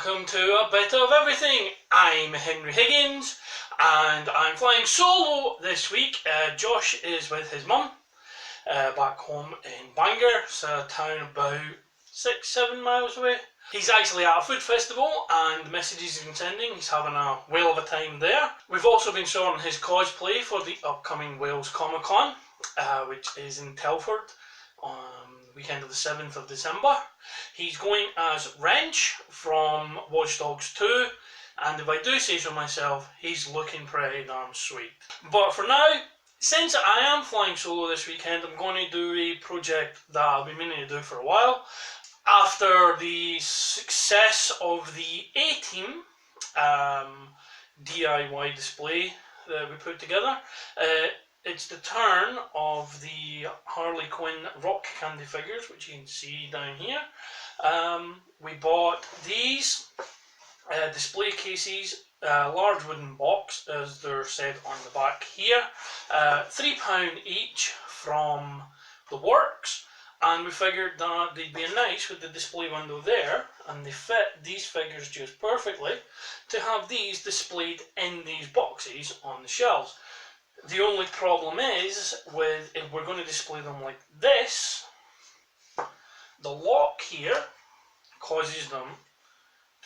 welcome to a bit of everything. I'm Henry Higgins and I'm flying solo this week. Josh is with his mum back home in Bangor. It's a town about 6-7 miles away. He's actually at a food festival, and the messages he's been sending, he's having a whale of a time there. We've also been sorting his cosplay for the upcoming Wales Comic Con, which is in Telford on the weekend of the 7th of December. He's going as Wrench from Watch Dogs 2, and if I do say so myself, he's looking pretty darn sweet. But for now, since I am flying solo this weekend, I'm going to do a project that I've been meaning to do for a while. After the success of the A-Team DIY display that we put together, it's the turn of the Harley Quinn Rock Candy figures, which you can see down here. We bought these display cases, large wooden box as they're said on the back here, £3 each from the Works. And we figured that they'd be nice with the display window there, and they fit these figures just perfectly to have these displayed in these boxes on the shelves. The only problem is, with if we're going to display them like this, the lock here causes them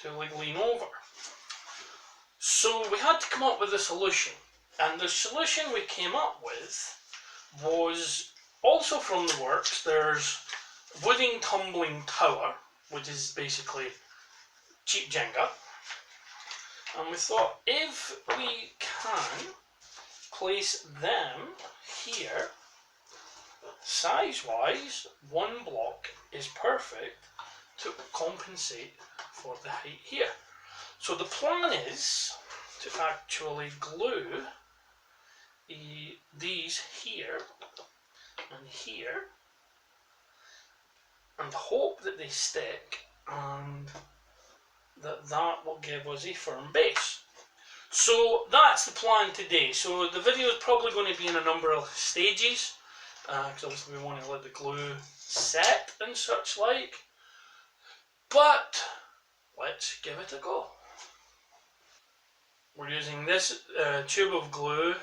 to like lean over. So we had to come up with a solution, and the solution we came up with was also from the Works. There's wooden tumbling tower, which is basically cheap Jenga, and we thought if we can place them here, size-wise, one block is perfect to compensate for the height here. So the plan is to actually glue these here and here, and hope that they stick, and that will give us a firm base. So that's the plan today. So the video is probably going to be in a number of stages, because obviously we want to let the glue set and such like, but let's give it a go. We're using this tube of glue,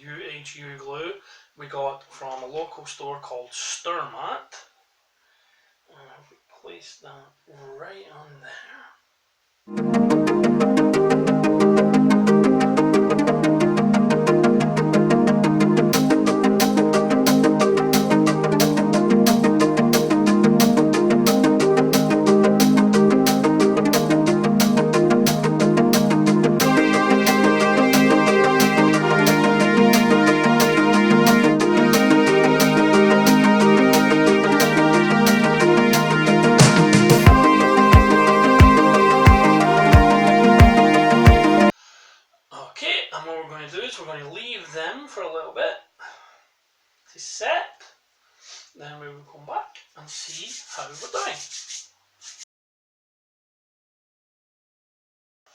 UHU glue, we got from a local store called Sturmat. Place that right on there. We're going to leave them for a little bit to set, then we will come back and see how we're doing.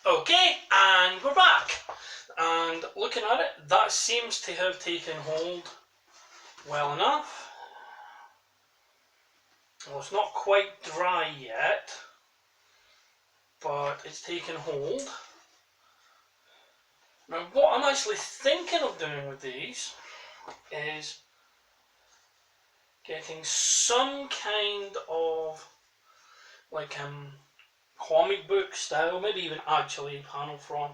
Okay, and we're back, and looking at it, that seems to have taken hold well enough. Well, it's not quite dry yet, but it's taken hold. Now what I'm actually thinking of doing with these is getting some kind of like comic book style, maybe even actually a panel from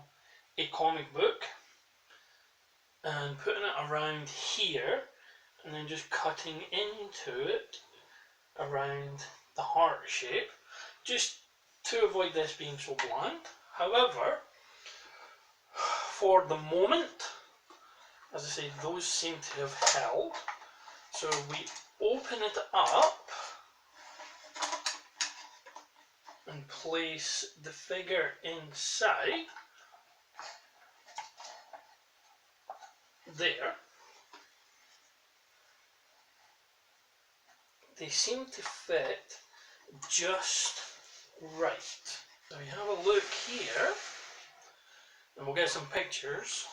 a comic book, and putting it around here and then just cutting into it around the heart shape, just to avoid this being so bland. However, for the moment, as I say, those seem to have held. So we open it up and place the figure inside there. They seem to fit just right. So we have a look here, and we'll get some pictures.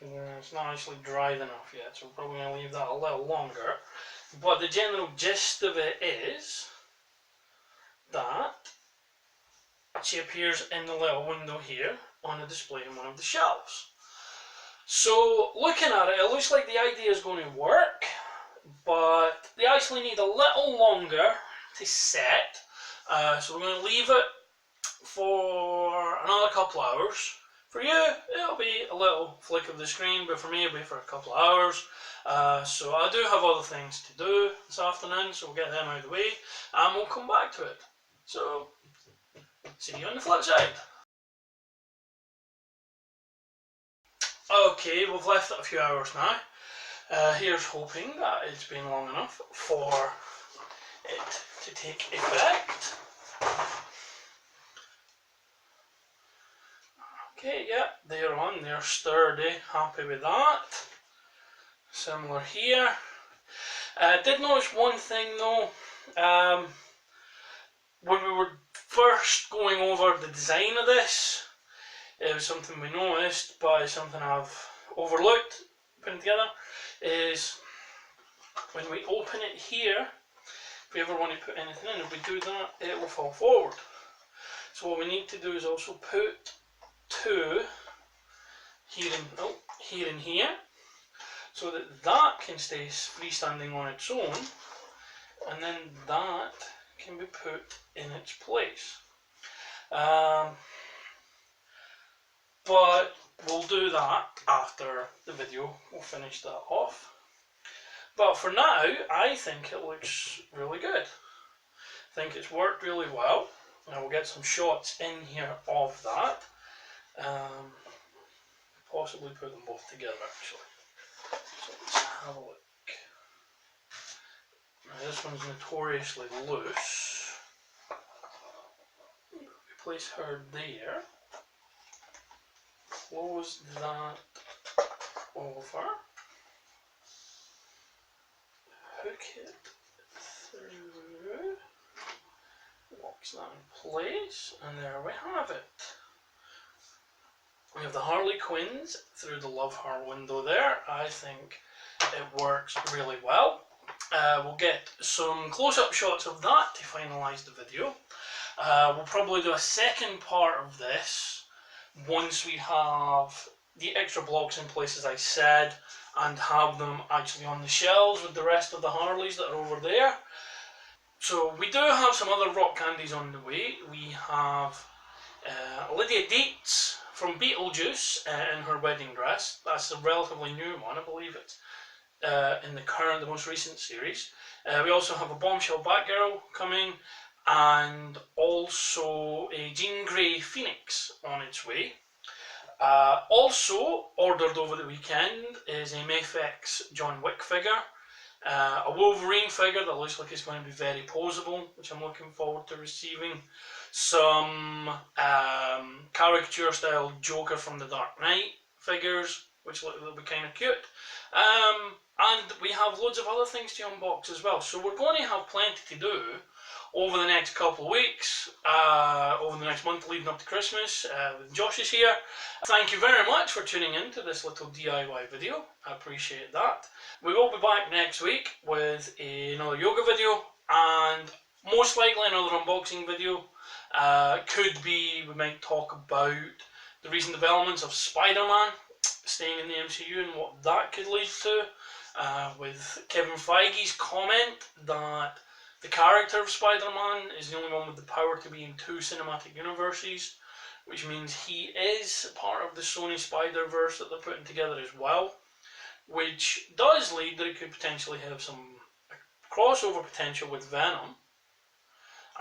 It's not actually dried enough yet, so we're probably going to leave that a little longer. But the general gist of it is that she appears in the little window here on a display in one of the shelves. So looking at it, it looks like the idea is going to work, but they actually need a little longer to set. So we're going to leave it for another couple of hours. For you, it'll be a little flick of the screen, but for me, it'll be for a couple of hours. So I do have other things to do this afternoon, so we'll get them out of the way, and we'll come back to it. So, see you on the flip side. Okay, we've left it a few hours now. Here's hoping that it's been long enough for it to take effect. Okay, yeah, they're on, they're sturdy, happy with that. Similar here. Did notice one thing though, when we were first going over the design of this, it was something we noticed, but it's something I've overlooked putting together, is when we open it here, if we ever want to put anything in, if we do that, it will fall forward. So what we need to do is also put two here and here, so that that can stay freestanding on its own, and then that can be put in its place. But we'll do that after the video. We'll finish that off. But for now, I think it looks really good. I think it's worked really well. And we'll get some shots in here of that. Possibly put them both together actually. So let's have a look. Now this one's notoriously loose. We place her there. Close that over. Hook it through. Locks that in place, and there we have it. We have the Harley Quinns through the Love Her window there. I think it works really well. We'll get some close-up shots of that to finalise the video. We'll probably do a second part of this once we have the extra blocks in place, as I said, and have them actually on the shelves with the rest of the Harleys that are over there. So we do have some other rock candies on the way. We have Lydia Dietz from Beetlejuice in her wedding dress. That's a relatively new one, I believe it's in the most recent series. We also have a Bombshell Batgirl coming, and also a Jean Grey Phoenix on its way. Also ordered over the weekend is a Mafex John Wick figure, a Wolverine figure that looks like it's going to be very posable, which I'm looking forward to receiving. Some caricature style Joker from the Dark Knight figures, which will be kind of cute. And we have loads of other things to unbox as well. So we're going to have plenty to do over the next couple of weeks, over the next month leading up to Christmas, when Josh is here. Thank you very much for tuning in to this little DIY video. I appreciate that. We will be back next week with another yoga video, and most likely another unboxing video. Could be, we might talk about the recent developments of Spider-Man staying in the MCU and what that could lead to, with Kevin Feige's comment that the character of Spider-Man is the only one with the power to be in two cinematic universes, which means he is part of the Sony Spider-Verse that they're putting together as well, which does lead that it could potentially have some crossover potential with Venom,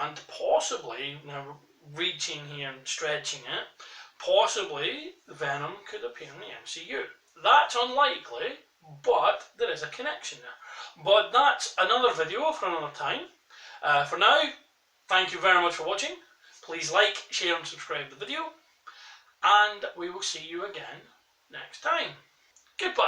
and possibly, now reaching here and stretching it, possibly Venom could appear in the MCU. That's unlikely, but there is a connection there. But that's another video for another time. For now, thank you very much for watching. Please like, share and subscribe the video, and we will see you again next time. Goodbye.